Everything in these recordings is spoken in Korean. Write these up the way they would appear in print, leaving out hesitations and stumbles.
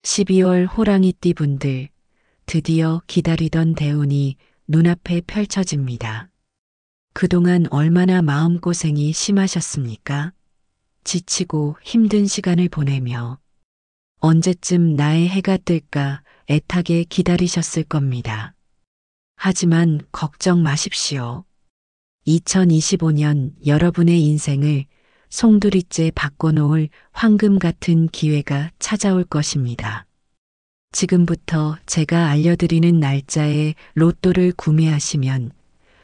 12월 호랑이띠 분들, 드디어 기다리던 대운이 눈앞에 펼쳐집니다. 그동안 얼마나 마음고생이 심하셨습니까? 지치고 힘든 시간을 보내며 언제쯤 나의 해가 뜰까 애타게 기다리셨을 겁니다. 하지만 걱정 마십시오. 2025년 여러분의 인생을 송두리째 바꿔놓을 황금 같은 기회가 찾아올 것입니다. 지금부터 제가 알려드리는 날짜에 로또를 구매하시면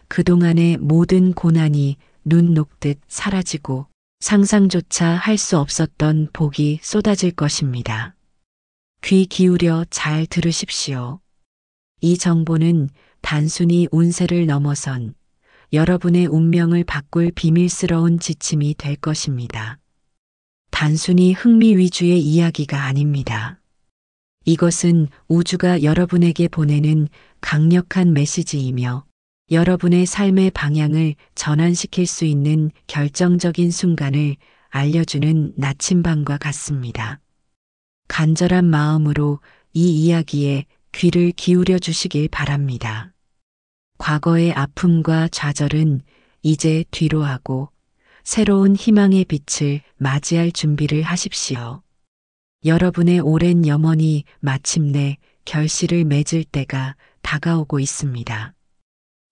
그동안의 모든 고난이 눈 녹듯 사라지고 상상조차 할 수 없었던 복이 쏟아질 것입니다. 귀 기울여 잘 들으십시오. 이 정보는 단순히 운세를 넘어선 여러분의 운명을 바꿀 비밀스러운 지침이 될 것입니다. 단순히 흥미 위주의 이야기가 아닙니다. 이것은 우주가 여러분에게 보내는 강력한 메시지이며 여러분의 삶의 방향을 전환시킬 수 있는 결정적인 순간을 알려주는 나침반과 같습니다. 간절한 마음으로 이 이야기에 귀를 기울여 주시길 바랍니다. 과거의 아픔과 좌절은 이제 뒤로 하고 새로운 희망의 빛을 맞이할 준비를 하십시오. 여러분의 오랜 염원이 마침내 결실을 맺을 때가 다가오고 있습니다.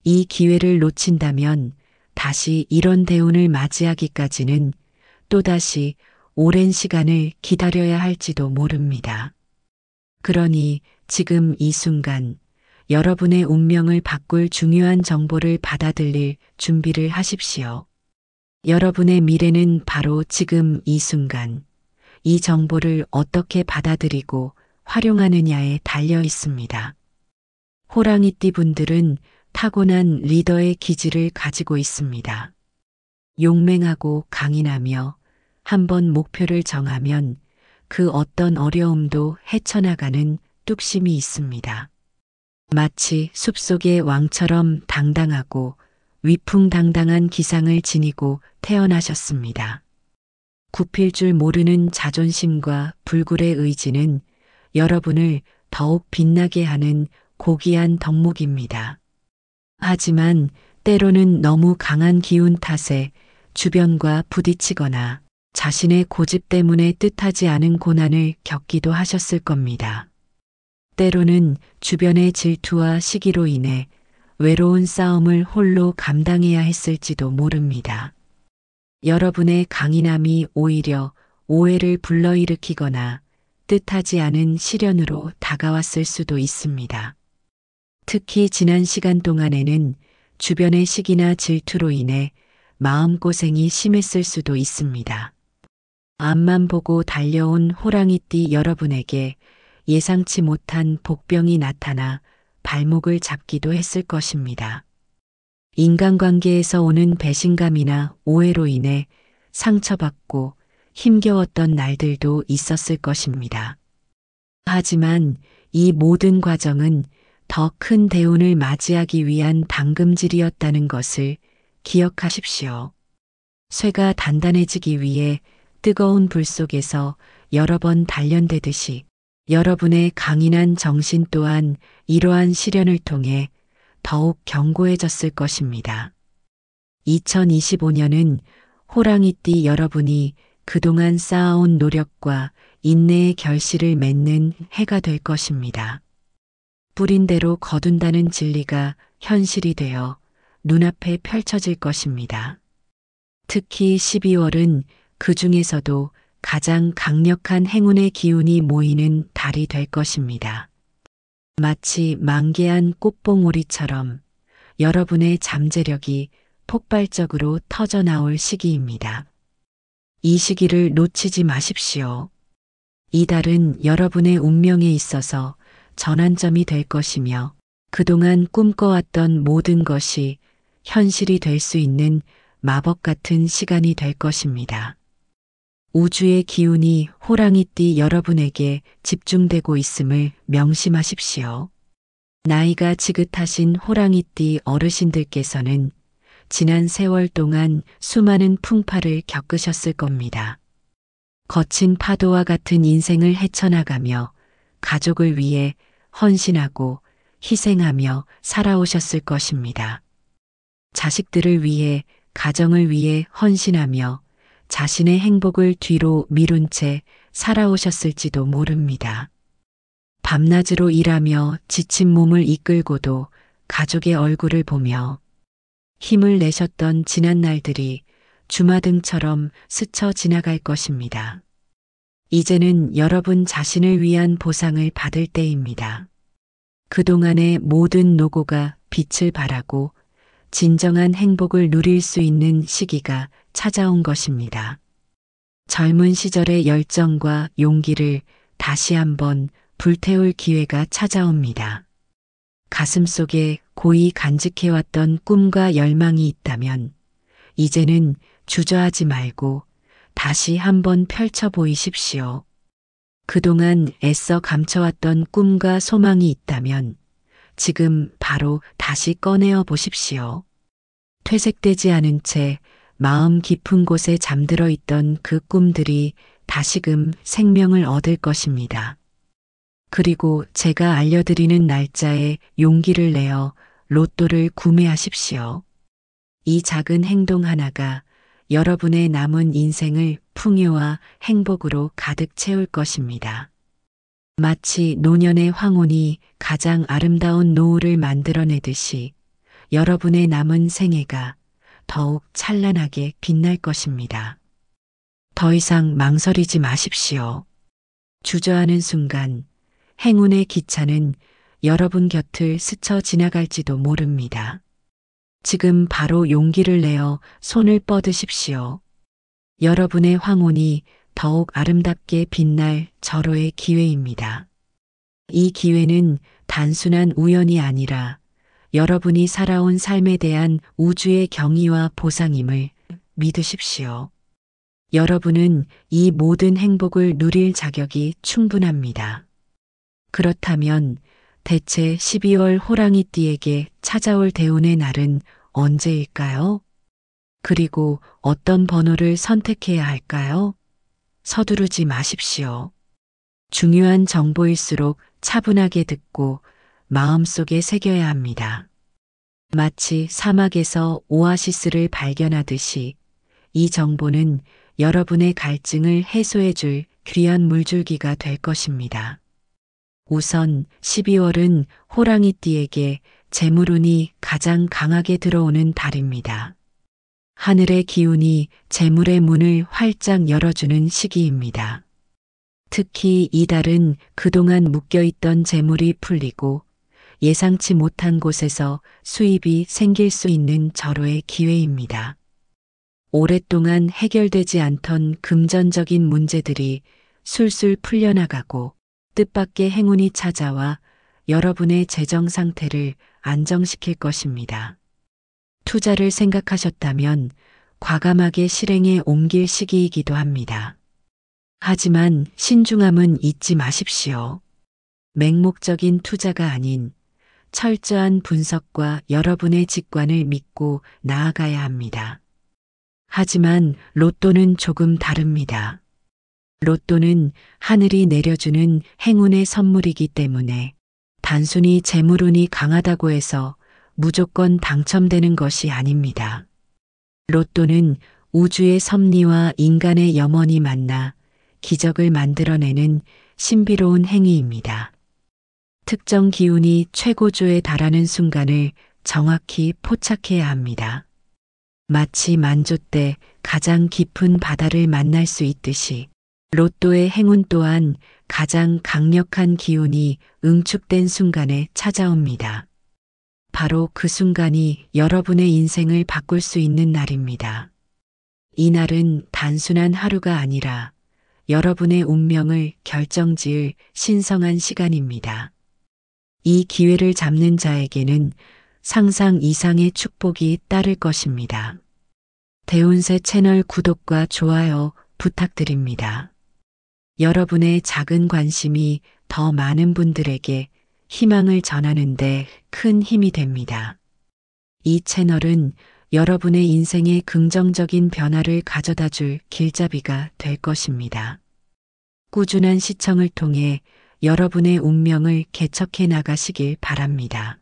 이 기회를 놓친다면 다시 이런 대운을 맞이하기까지는 또다시 오랜 시간을 기다려야 할지도 모릅니다. 그러니 지금 이 순간 여러분의 운명을 바꿀 중요한 정보를 받아들일 준비를 하십시오. 여러분의 미래는 바로 지금 이 순간, 이 정보를 어떻게 받아들이고 활용하느냐에 달려 있습니다. 호랑이띠 분들은 타고난 리더의 기질을 가지고 있습니다. 용맹하고 강인하며 한번 목표를 정하면 그 어떤 어려움도 헤쳐나가는 뚝심이 있습니다. 마치 숲속의 왕처럼 당당하고 위풍당당한 기상을 지니고 태어나셨습니다. 굽힐 줄 모르는 자존심과 불굴의 의지는 여러분을 더욱 빛나게 하는 고귀한 덕목입니다. 하지만 때로는 너무 강한 기운 탓에 주변과 부딪히거나 자신의 고집 때문에 뜻하지 않은 고난을 겪기도 하셨을 겁니다. 때로는 주변의 질투와 시기로 인해 외로운 싸움을 홀로 감당해야 했을지도 모릅니다. 여러분의 강인함이 오히려 오해를 불러일으키거나 뜻하지 않은 시련으로 다가왔을 수도 있습니다. 특히 지난 시간 동안에는 주변의 시기나 질투로 인해 마음고생이 심했을 수도 있습니다. 앞만 보고 달려온 호랑이띠 여러분에게 예상치 못한 복병이 나타나 발목을 잡기도 했을 것입니다. 인간관계에서 오는 배신감이나 오해로 인해 상처받고 힘겨웠던 날들도 있었을 것입니다. 하지만 이 모든 과정은 더 큰 대운을 맞이하기 위한 당금질이었다는 것을 기억하십시오. 쇠가 단단해지기 위해 뜨거운 불 속에서 여러 번 단련되듯이 여러분의 강인한 정신 또한 이러한 시련을 통해 더욱 견고해졌을 것입니다. 2025년은 호랑이띠 여러분이 그동안 쌓아온 노력과 인내의 결실을 맺는 해가 될 것입니다. 뿌린 대로 거둔다는 진리가 현실이 되어 눈앞에 펼쳐질 것입니다. 특히 12월은 그 중에서도 가장 강력한 행운의 기운이 모이는 달이 될 것입니다. 마치 만개한 꽃봉오리처럼 여러분의 잠재력이 폭발적으로 터져나올 시기입니다. 이 시기를 놓치지 마십시오. 이 달은 여러분의 운명에 있어서 전환점이 될 것이며 그동안 꿈꿔왔던 모든 것이 현실이 될 수 있는 마법 같은 시간이 될 것입니다. 우주의 기운이 호랑이띠 여러분에게 집중되고 있음을 명심하십시오. 나이가 지긋하신 호랑이띠 어르신들께서는 지난 세월 동안 수많은 풍파를 겪으셨을 겁니다. 거친 파도와 같은 인생을 헤쳐나가며 가족을 위해 헌신하고 희생하며 살아오셨을 것입니다. 자식들을 위해, 가정을 위해 헌신하며 자신의 행복을 뒤로 미룬 채 살아오셨을지도 모릅니다. 밤낮으로 일하며 지친 몸을 이끌고도 가족의 얼굴을 보며 힘을 내셨던 지난 날들이 주마등처럼 스쳐 지나갈 것입니다. 이제는 여러분 자신을 위한 보상을 받을 때입니다. 그동안의 모든 노고가 빛을 발하고 진정한 행복을 누릴 수 있는 시기가 찾아온 것입니다. 젊은 시절의 열정과 용기를 다시 한번 불태울 기회가 찾아옵니다. 가슴속에 고이 간직해왔던 꿈과 열망이 있다면 이제는 주저하지 말고 다시 한번 펼쳐 보이십시오. 그동안 애써 감춰왔던 꿈과 소망이 있다면 지금 바로 다시 꺼내어 보십시오. 퇴색되지 않은 채 마음 깊은 곳에 잠들어 있던 그 꿈들이 다시금 생명을 얻을 것입니다. 그리고 제가 알려드리는 날짜에 용기를 내어 로또를 구매하십시오. 이 작은 행동 하나가 여러분의 남은 인생을 풍요와 행복으로 가득 채울 것입니다. 마치 노년의 황혼이 가장 아름다운 노을을 만들어내듯이 여러분의 남은 생애가 더욱 찬란하게 빛날 것입니다. 더 이상 망설이지 마십시오. 주저하는 순간 행운의 기차는 여러분 곁을 스쳐 지나갈지도 모릅니다. 지금 바로 용기를 내어 손을 뻗으십시오. 여러분의 황혼이 더욱 아름답게 빛날 절호의 기회입니다. 이 기회는 단순한 우연이 아니라 여러분이 살아온 삶에 대한 우주의 경의와 보상임을 믿으십시오. 여러분은 이 모든 행복을 누릴 자격이 충분합니다. 그렇다면 대체 12월 호랑이띠에게 찾아올 대운의 날은 언제일까요? 그리고 어떤 번호를 선택해야 할까요? 서두르지 마십시오. 중요한 정보일수록 차분하게 듣고 마음속에 새겨야 합니다. 마치 사막에서 오아시스를 발견하듯이 이 정보는 여러분의 갈증을 해소해줄 귀한 물줄기가 될 것입니다. 우선 12월은 호랑이띠에게 재물운이 가장 강하게 들어오는 달입니다. 하늘의 기운이 재물의 문을 활짝 열어주는 시기입니다. 특히 이 달은 그동안 묶여있던 재물이 풀리고 예상치 못한 곳에서 수입이 생길 수 있는 절호의 기회입니다. 오랫동안 해결되지 않던 금전적인 문제들이 술술 풀려나가고 뜻밖의 행운이 찾아와 여러분의 재정 상태를 안정시킬 것입니다. 투자를 생각하셨다면 과감하게 실행에 옮길 시기이기도 합니다. 하지만 신중함은 잊지 마십시오. 맹목적인 투자가 아닌 철저한 분석과 여러분의 직관을 믿고 나아가야 합니다. 하지만 로또는 조금 다릅니다. 로또는 하늘이 내려주는 행운의 선물이기 때문에 단순히 재물운이 강하다고 해서 무조건 당첨되는 것이 아닙니다. 로또는 우주의 섭리와 인간의 염원이 만나 기적을 만들어내는 신비로운 행위입니다. 특정 기운이 최고조에 달하는 순간을 정확히 포착해야 합니다. 마치 만조 때 가장 깊은 바다를 만날 수 있듯이 로또의 행운 또한 가장 강력한 기운이 응축된 순간에 찾아옵니다. 바로 그 순간이 여러분의 인생을 바꿀 수 있는 날입니다. 이 날은 단순한 하루가 아니라 여러분의 운명을 결정지을 신성한 시간입니다. 이 기회를 잡는 자에게는 상상 이상의 축복이 따를 것입니다. 대운세 채널 구독과 좋아요 부탁드립니다. 여러분의 작은 관심이 더 많은 분들에게 희망을 전하는데 큰 힘이 됩니다. 이 채널은 여러분의 인생에 긍정적인 변화를 가져다 줄 길잡이가 될 것입니다. 꾸준한 시청을 통해 여러분의 운명을 개척해 나가시길 바랍니다.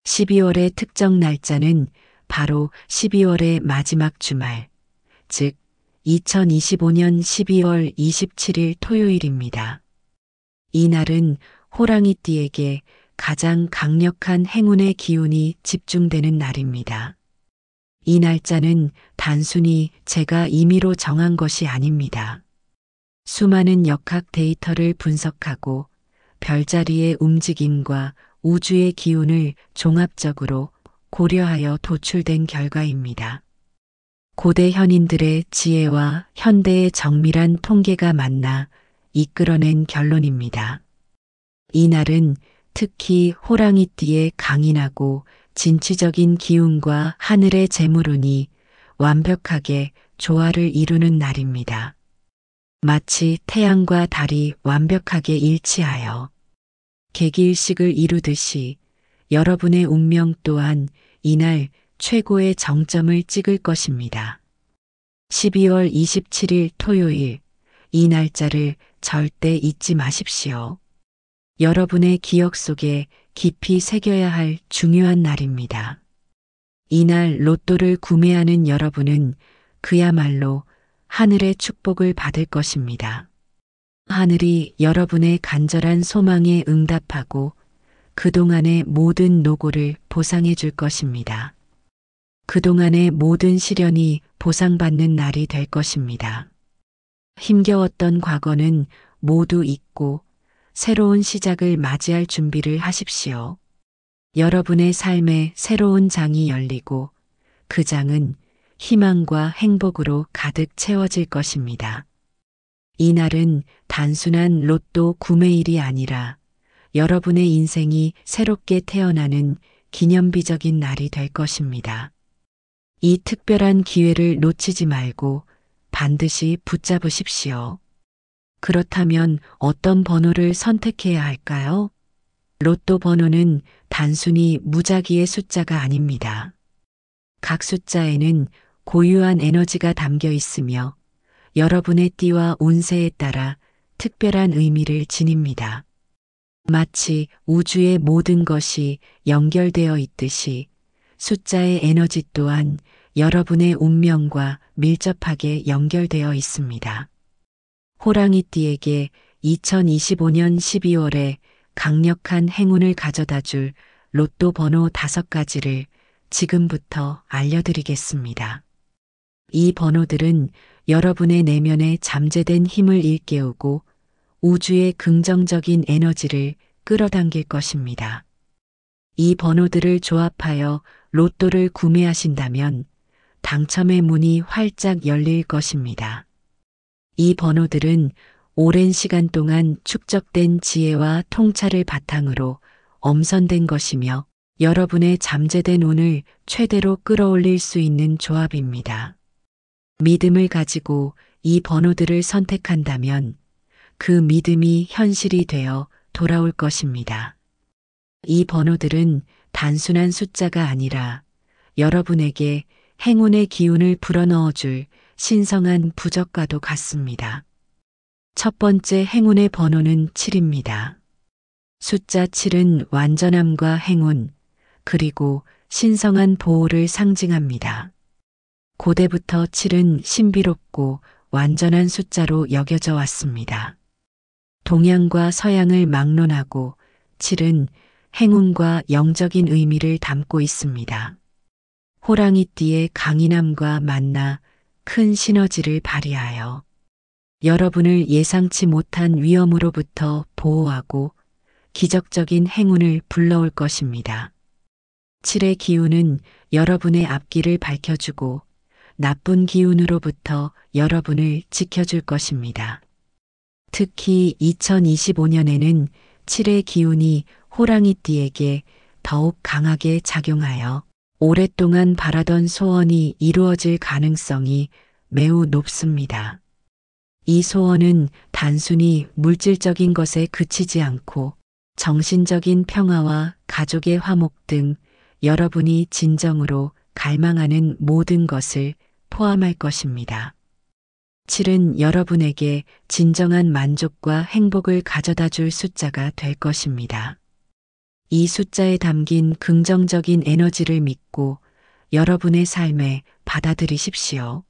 12월의 특정 날짜는 바로 12월의 마지막 주말, 즉 2025년 12월 27일 토요일입니다. 이날은 호랑이띠에게 가장 강력한 행운의 기운이 집중되는 날입니다. 이 날짜는 단순히 제가 임의로 정한 것이 아닙니다. 수많은 역학 데이터를 분석하고 별자리의 움직임과 우주의 기운을 종합적으로 고려하여 도출된 결과입니다. 고대 현인들의 지혜와 현대의 정밀한 통계가 만나 이끌어낸 결론입니다. 이날은 특히 호랑이띠의 강인하고 진취적인 기운과 하늘의 재물운이 완벽하게 조화를 이루는 날입니다. 마치 태양과 달이 완벽하게 일치하여 개기일식을 이루듯이 여러분의 운명 또한 이날 최고의 정점을 찍을 것입니다. 12월 27일 토요일, 이 날짜를 절대 잊지 마십시오. 여러분의 기억 속에 깊이 새겨야 할 중요한 날입니다. 이날 로또를 구매하는 여러분은 그야말로 하늘의 축복을 받을 것입니다. 하늘이 여러분의 간절한 소망에 응답하고 그동안의 모든 노고를 보상해 줄 것입니다. 그동안의 모든 시련이 보상받는 날이 될 것입니다. 힘겨웠던 과거는 모두 잊고 새로운 시작을 맞이할 준비를 하십시오. 여러분의 삶에 새로운 장이 열리고 그 장은 희망과 행복으로 가득 채워질 것입니다. 이날은 단순한 로또 구매일이 아니라 여러분의 인생이 새롭게 태어나는 기념비적인 날이 될 것입니다. 이 특별한 기회를 놓치지 말고 반드시 붙잡으십시오. 그렇다면 어떤 번호를 선택해야 할까요? 로또 번호는 단순히 무작위의 숫자가 아닙니다. 각 숫자에는 고유한 에너지가 담겨 있으며 여러분의 띠와 운세에 따라 특별한 의미를 지닙니다. 마치 우주의 모든 것이 연결되어 있듯이 숫자의 에너지 또한 여러분의 운명과 밀접하게 연결되어 있습니다. 호랑이띠에게 2025년 12월에 강력한 행운을 가져다 줄 로또 번호 5가지를 지금부터 알려드리겠습니다. 이 번호들은 여러분의 내면에 잠재된 힘을 일깨우고 우주의 긍정적인 에너지를 끌어당길 것입니다. 이 번호들을 조합하여 로또를 구매하신다면 당첨의 문이 활짝 열릴 것입니다. 이 번호들은 오랜 시간 동안 축적된 지혜와 통찰을 바탕으로 엄선된 것이며 여러분의 잠재된 운을 최대로 끌어올릴 수 있는 조합입니다. 믿음을 가지고 이 번호들을 선택한다면 그 믿음이 현실이 되어 돌아올 것입니다. 이 번호들은 단순한 숫자가 아니라 여러분에게 행운의 기운을 불어넣어줄 신성한 부적과도 같습니다. 첫 번째 행운의 번호는 7입니다. 숫자 7은 완전함과 행운, 그리고 신성한 보호를 상징합니다. 고대부터 7은 신비롭고 완전한 숫자로 여겨져 왔습니다. 동양과 서양을 막론하고 7은 행운과 영적인 의미를 담고 있습니다. 호랑이띠의 강인함과 만나 큰 시너지를 발휘하여 여러분을 예상치 못한 위험으로부터 보호하고 기적적인 행운을 불러올 것입니다. 7의 기운은 여러분의 앞길을 밝혀주고 나쁜 기운으로부터 여러분을 지켜줄 것입니다. 특히 2025년에는 7의 기운이 호랑이띠에게 더욱 강하게 작용하여 오랫동안 바라던 소원이 이루어질 가능성이 매우 높습니다. 이 소원은 단순히 물질적인 것에 그치지 않고 정신적인 평화와 가족의 화목 등 여러분이 진정으로 갈망하는 모든 것을 포함할 것입니다. 7은 여러분에게 진정한 만족과 행복을 가져다 줄 숫자가 될 것입니다. 이 숫자에 담긴 긍정적인 에너지를 믿고 여러분의 삶에 받아들이십시오.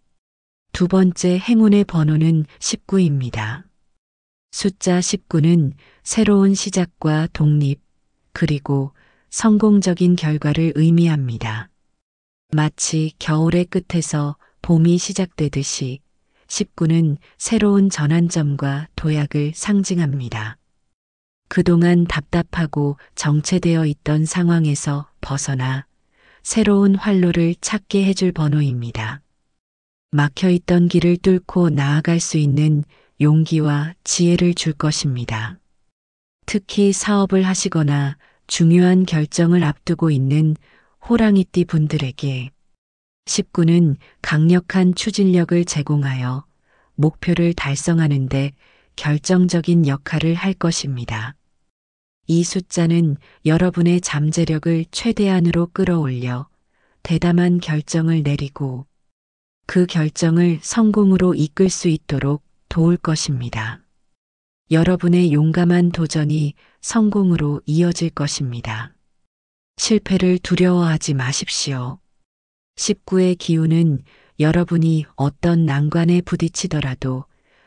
두 번째 행운의 번호는 19입니다. 숫자 19는 새로운 시작과 독립, 그리고 성공적인 결과를 의미합니다. 마치 겨울의 끝에서 봄이 시작되듯이 19는 새로운 전환점과 도약을 상징합니다. 그동안 답답하고 정체되어 있던 상황에서 벗어나 새로운 활로를 찾게 해줄 번호입니다. 막혀있던 길을 뚫고 나아갈 수 있는 용기와 지혜를 줄 것입니다. 특히 사업을 하시거나 중요한 결정을 앞두고 있는 호랑이띠 분들에게 19는 강력한 추진력을 제공하여 목표를 달성하는데 결정적인 역할을 할 것입니다. 이 숫자는 여러분의 잠재력을 최대한으로 끌어올려 대담한 결정을 내리고 그 결정을 성공으로 이끌 수 있도록 도울 것입니다. 여러분의 용감한 도전이 성공으로 이어질 것입니다. 실패를 두려워하지 마십시오. 19의 기운은 여러분이 어떤 난관에 부딪히더라도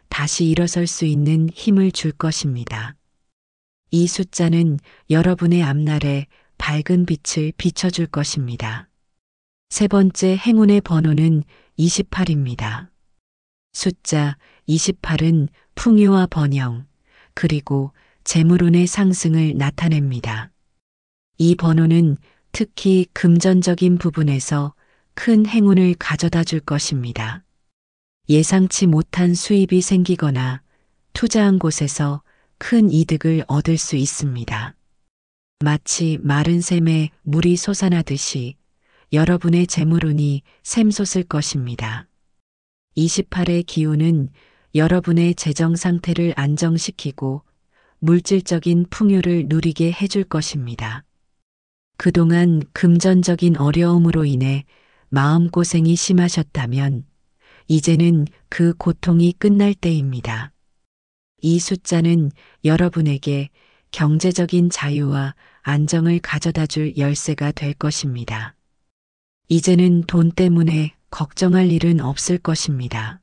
다시 일어설 수 있는 힘을 줄 것입니다. 이 숫자는 여러분의 앞날에 밝은 빛을 비춰줄 것입니다. 세 번째 행운의 번호는 28입니다. 숫자 28은 풍요와 번영, 그리고 재물운의 상승을 나타냅니다. 이 번호는 특히 금전적인 부분에서 큰 행운을 가져다 줄 것입니다. 예상치 못한 수입이 생기거나 투자한 곳에서 큰 이득을 얻을 수 있습니다. 마치 마른 샘에 물이 솟아나듯이 여러분의 재물운이 샘솟을 것입니다. 28의 기운은 여러분의 재정 상태를 안정시키고 물질적인 풍요를 누리게 해줄 것입니다. 그동안 금전적인 어려움으로 인해 마음고생이 심하셨다면 이제는 그 고통이 끝날 때입니다. 이 숫자는 여러분에게 경제적인 자유와 안정을 가져다 줄 열쇠가 될 것입니다. 이제는 돈 때문에 걱정할 일은 없을 것입니다.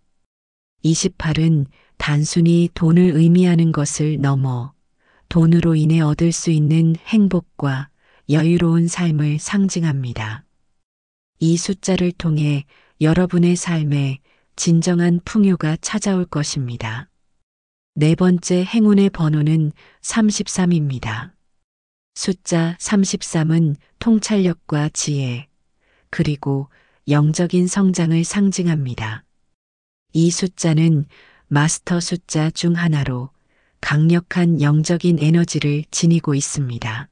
28은 단순히 돈을 의미하는 것을 넘어 돈으로 인해 얻을 수 있는 행복과 여유로운 삶을 상징합니다. 이 숫자를 통해 여러분의 삶에 진정한 풍요가 찾아올 것입니다. 네 번째 행운의 번호는 33입니다. 숫자 33은 통찰력과 지혜, 그리고 영적인 성장을 상징합니다. 이 숫자는 마스터 숫자 중 하나로 강력한 영적인 에너지를 지니고 있습니다.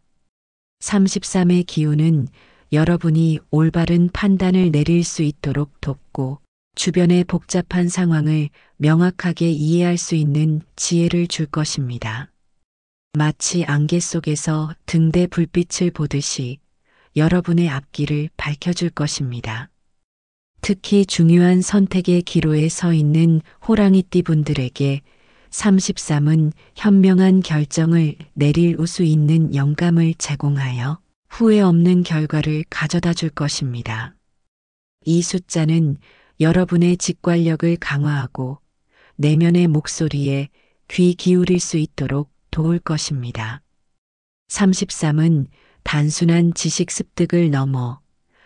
33의 기운은 여러분이 올바른 판단을 내릴 수 있도록 돕고 주변의 복잡한 상황을 명확하게 이해할 수 있는 지혜를 줄 것입니다. 마치 안개 속에서 등대 불빛을 보듯이 여러분의 앞길을 밝혀줄 것입니다. 특히 중요한 선택의 기로에 서 있는 호랑이띠 분들에게 33은 현명한 결정을 내릴 수 있는 영감을 제공하여 후회 없는 결과를 가져다 줄 것입니다. 이 숫자는 여러분의 직관력을 강화하고 내면의 목소리에 귀 기울일 수 있도록 도울 것입니다. 33은 단순한 지식 습득을 넘어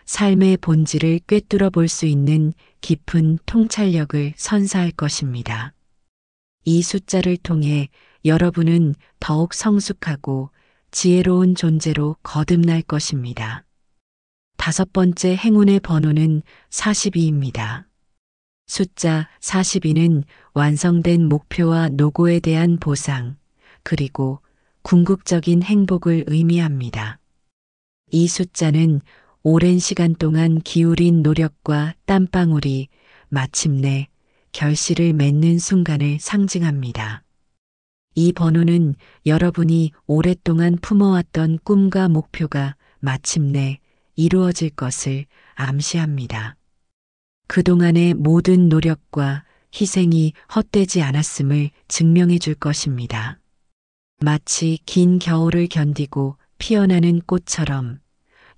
삶의 본질을 꿰뚫어 볼 수 있는 깊은 통찰력을 선사할 것입니다. 이 숫자를 통해 여러분은 더욱 성숙하고 지혜로운 존재로 거듭날 것입니다. 다섯 번째 행운의 번호는 42입니다. 숫자 42는 완성된 목표와 노고에 대한 보상, 그리고 궁극적인 행복을 의미합니다. 이 숫자는 오랜 시간 동안 기울인 노력과 땀방울이 마침내 결실을 맺는 순간을 상징합니다. 이 번호는 여러분이 오랫동안 품어왔던 꿈과 목표가 마침내 이루어질 것을 암시합니다. 그동안의 모든 노력과 희생이 헛되지 않았음을 증명해 줄 것입니다. 마치 긴 겨울을 견디고 피어나는 꽃처럼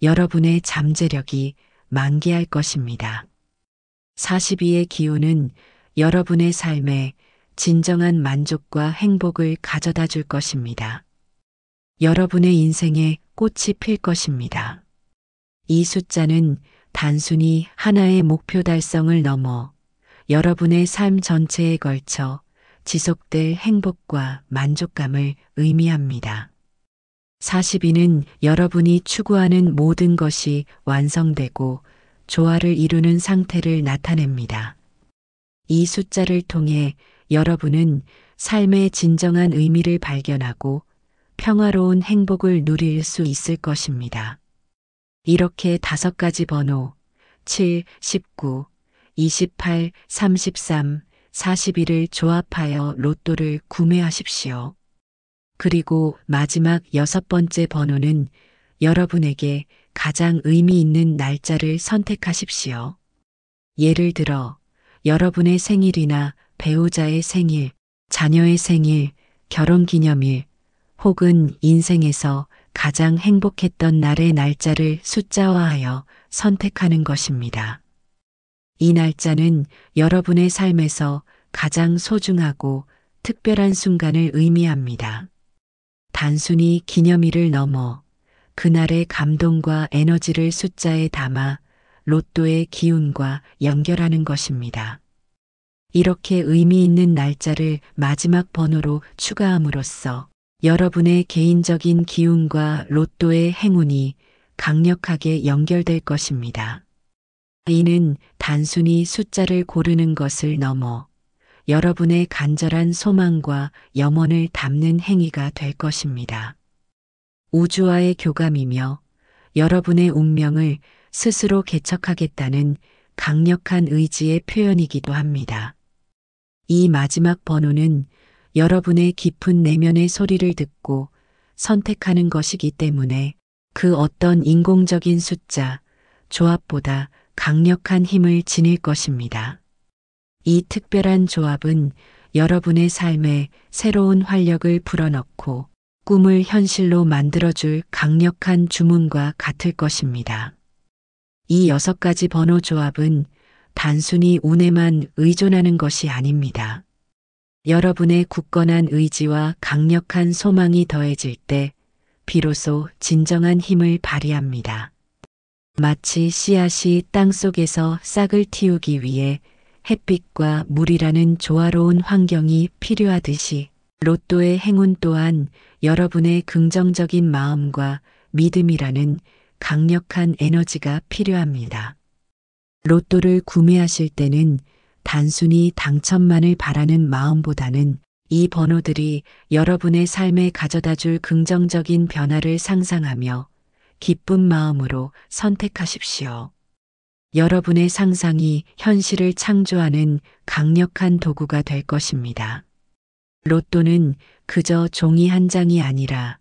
여러분의 잠재력이 만개할 것입니다. 42의 기운은 여러분의 삶에 진정한 만족과 행복을 가져다 줄 것입니다. 여러분의 인생에 꽃이 필 것입니다. 이 숫자는 단순히 하나의 목표 달성을 넘어 여러분의 삶 전체에 걸쳐 지속될 행복과 만족감을 의미합니다. 42는 여러분이 추구하는 모든 것이 완성되고 조화를 이루는 상태를 나타냅니다. 이 숫자를 통해 여러분은 삶의 진정한 의미를 발견하고 평화로운 행복을 누릴 수 있을 것입니다. 이렇게 5가지 번호 7, 19, 28, 33, 41을 조합하여 로또를 구매하십시오. 그리고 마지막 6번째 번호는 여러분에게 가장 의미 있는 날짜를 선택하십시오. 예를 들어 여러분의 생일이나 배우자의 생일, 자녀의 생일, 결혼기념일 혹은 인생에서 가장 행복했던 날의 날짜를 숫자화하여 선택하는 것입니다. 이 날짜는 여러분의 삶에서 가장 소중하고 특별한 순간을 의미합니다. 단순히 기념일을 넘어 그날의 감동과 에너지를 숫자에 담아 로또의 기운과 연결하는 것입니다. 이렇게 의미 있는 날짜를 마지막 번호로 추가함으로써 여러분의 개인적인 기운과 로또의 행운이 강력하게 연결될 것입니다. 이는 단순히 숫자를 고르는 것을 넘어 여러분의 간절한 소망과 염원을 담는 행위가 될 것입니다. 우주와의 교감이며 여러분의 운명을 스스로 개척하겠다는 강력한 의지의 표현이기도 합니다. 이 마지막 번호는 여러분의 깊은 내면의 소리를 듣고 선택하는 것이기 때문에 그 어떤 인공적인 숫자, 조합보다 강력한 힘을 지닐 것입니다. 이 특별한 조합은 여러분의 삶에 새로운 활력을 불어넣고 꿈을 현실로 만들어줄 강력한 주문과 같을 것입니다. 이 6가지 번호 조합은 단순히 운에만 의존하는 것이 아닙니다. 여러분의 굳건한 의지와 강력한 소망이 더해질 때 비로소 진정한 힘을 발휘합니다. 마치 씨앗이 땅속에서 싹을 틔우기 위해 햇빛과 물이라는 조화로운 환경이 필요하듯이 로또의 행운 또한 여러분의 긍정적인 마음과 믿음이라는 강력한 에너지가 필요합니다. 로또를 구매하실 때는 단순히 당첨만을 바라는 마음보다는 이 번호들이 여러분의 삶에 가져다 줄 긍정적인 변화를 상상하며 기쁜 마음으로 선택하십시오. 여러분의 상상이 현실을 창조하는 강력한 도구가 될 것입니다. 로또는 그저 종이 한 장이 아니라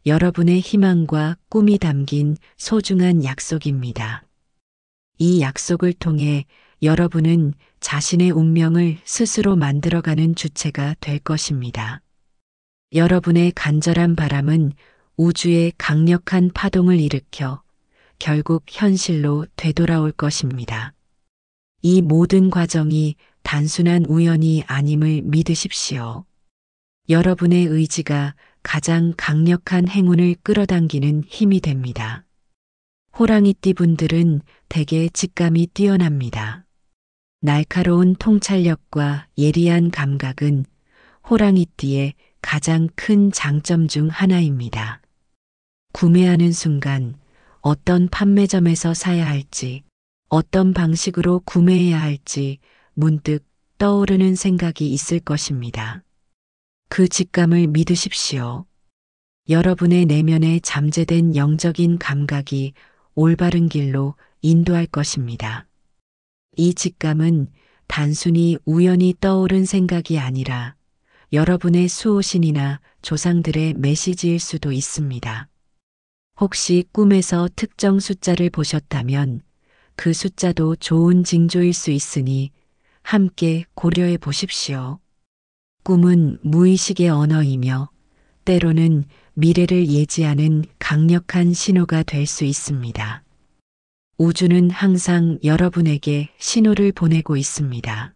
여러분의 희망과 꿈이 담긴 소중한 약속입니다. 이 약속을 통해 여러분은 자신의 운명을 스스로 만들어가는 주체가 될 것입니다. 여러분의 간절한 바람은 우주의 강력한 파동을 일으켜 결국 현실로 되돌아올 것입니다. 이 모든 과정이 단순한 우연이 아님을 믿으십시오. 여러분의 의지가 가장 강력한 행운을 끌어당기는 힘이 됩니다. 호랑이띠 분들은 대개 직감이 뛰어납니다. 날카로운 통찰력과 예리한 감각은 호랑이띠의 가장 큰 장점 중 하나입니다. 구매하는 순간 어떤 판매점에서 사야 할지, 어떤 방식으로 구매해야 할지 문득 떠오르는 생각이 있을 것입니다. 그 직감을 믿으십시오. 여러분의 내면에 잠재된 영적인 감각이 올바른 길로 인도할 것입니다. 이 직감은 단순히 우연히 떠오른 생각이 아니라 여러분의 수호신이나 조상들의 메시지일 수도 있습니다. 혹시 꿈에서 특정 숫자를 보셨다면 그 숫자도 좋은 징조일 수 있으니 함께 고려해 보십시오. 꿈은 무의식의 언어이며 때로는 미래를 예지하는 강력한 신호가 될 수 있습니다. 우주는 항상 여러분에게 신호를 보내고 있습니다.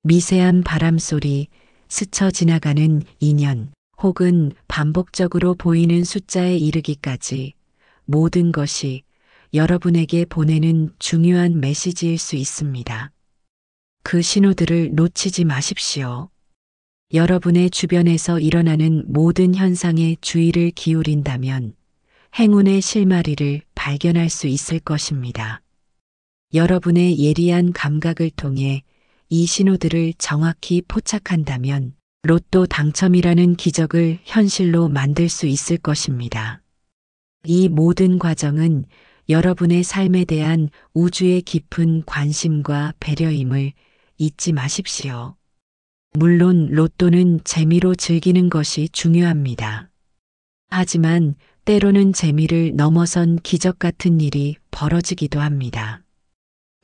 미세한 바람소리, 스쳐 지나가는 인연, 혹은 반복적으로 보이는 숫자에 이르기까지 모든 것이 여러분에게 보내는 중요한 메시지일 수 있습니다. 그 신호들을 놓치지 마십시오. 여러분의 주변에서 일어나는 모든 현상에 주의를 기울인다면 행운의 실마리를 발견할 수 있을 것입니다. 여러분의 예리한 감각을 통해 이 신호들을 정확히 포착한다면 로또 당첨이라는 기적을 현실로 만들 수 있을 것입니다. 이 모든 과정은 여러분의 삶에 대한 우주의 깊은 관심과 배려임을 잊지 마십시오. 물론 로또는 재미로 즐기는 것이 중요합니다. 하지만 때로는 재미를 넘어선 기적 같은 일이 벌어지기도 합니다.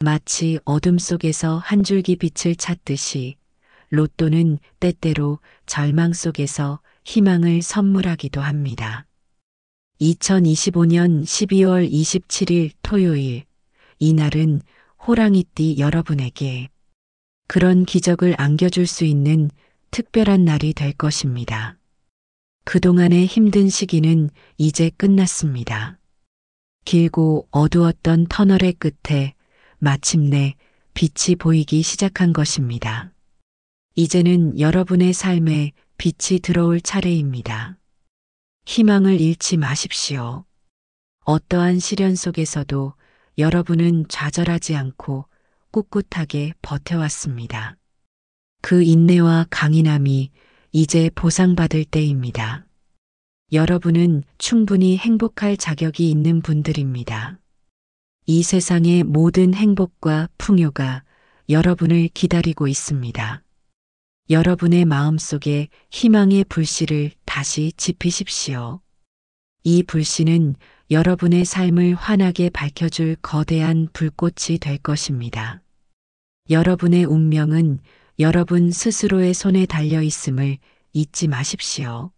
마치 어둠 속에서 한 줄기 빛을 찾듯이 로또는 때때로 절망 속에서 희망을 선물하기도 합니다. 2025년 12월 27일 토요일, 이날은 호랑이띠 여러분에게 그런 기적을 안겨줄 수 있는 특별한 날이 될 것입니다. 그동안의 힘든 시기는 이제 끝났습니다. 길고 어두웠던 터널의 끝에 마침내 빛이 보이기 시작한 것입니다. 이제는 여러분의 삶에 빛이 들어올 차례입니다. 희망을 잃지 마십시오. 어떠한 시련 속에서도 여러분은 좌절하지 않고 꿋꿋하게 버텨왔습니다. 그 인내와 강인함이 이제 보상받을 때입니다. 여러분은 충분히 행복할 자격이 있는 분들입니다. 이 세상의 모든 행복과 풍요가 여러분을 기다리고 있습니다. 여러분의 마음속에 희망의 불씨를 다시 지피십시오. 이 불씨는 여러분의 삶을 환하게 밝혀줄 거대한 불꽃이 될 것입니다. 여러분의 운명은 여러분 스스로의 손에 달려 있음을 잊지 마십시오.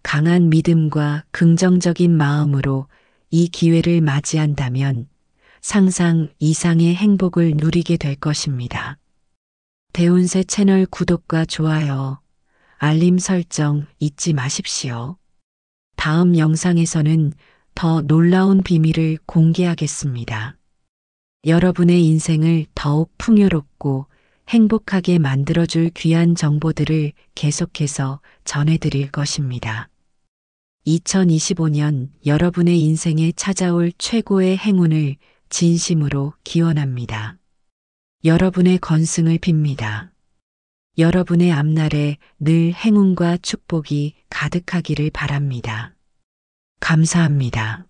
강한 믿음과 긍정적인 마음으로 이 기회를 맞이한다면 상상 이상의 행복을 누리게 될 것입니다. 대운세 채널 구독과 좋아요, 알림 설정 잊지 마십시오. 다음 영상에서는 더 놀라운 비밀을 공개하겠습니다. 여러분의 인생을 더욱 풍요롭고 행복하게 만들어줄 귀한 정보들을 계속해서 전해드릴 것입니다. 2025년 여러분의 인생에 찾아올 최고의 행운을 진심으로 기원합니다. 여러분의 건승을 빕니다. 여러분의 앞날에 늘 행운과 축복이 가득하기를 바랍니다. 감사합니다.